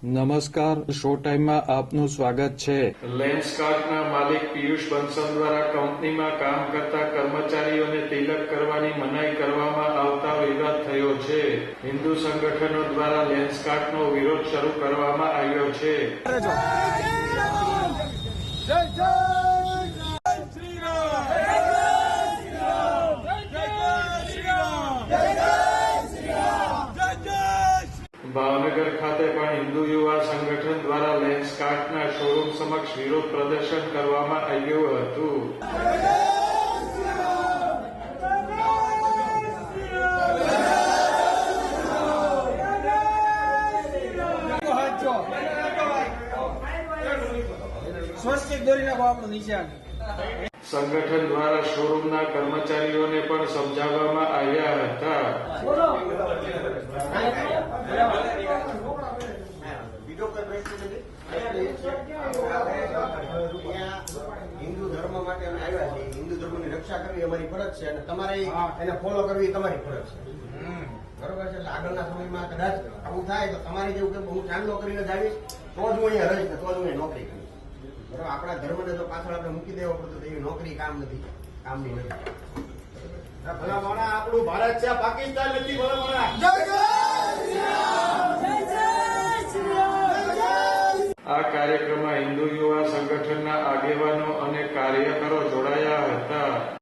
નમસ્કાર, શો ટાઈમમાં આપનું સ્વાગત છે। લેન્સકાર્ટના માલિક પિયુષ બંસલ દ્વારા કંપનીમાં કામ કરતા કર્મચારીઓને તિલક કરવાની મનાઈ કરવામાં આવતા વિવાદ થયો છે। હિન્દુ સંગઠનો દ્વારા લેન્સકાર્ટનો વિરોધ શરૂ કરવામાં આવ્યો છે। ભાવનગર ખાતે પણ હિન્દુ યુવા સંગઠન દ્વારા લેન્સકાર્ટના શોરૂમ સમક્ષ વિરોધ પ્રદર્શન કરવામાં આવ્યું હતું। સંગઠન દ્વારા શોરૂમના કર્મચારીઓને પણ સમજાવવામાં આવ્યા હતા। હિન્દુ ધર્મ માટે અમે આવ્યા છીએ। હિન્દુ ધર્મની રક્ષા કરવી અમારી ફરજ છે અને તમારે એને ફોલો કરવી તમારી ફરજ છે, બરોબર છે। એટલે આગળના સમયમાં કદાચ આવું થાય તો તમારી જેવું કે હું ચાંદલો કરીને જ આવીશ તો જ હું અહીંયા રહીશ, તો જ હું નોકરી કરીશ, બરોબર। આપણા ધર્મને તો પાછળ આપણે મૂકી દેવો પડતો, એવી નોકરી કામની નથી। ભલા માણા આપણું ભારત છે, પાકિસ્તાન નથી। ભલા માણા આ કાર્યક્રમમાં હિન્દુ યુવા સંગઠનના આગેવાનો અને કાર્યકરો જોડાયા હતા।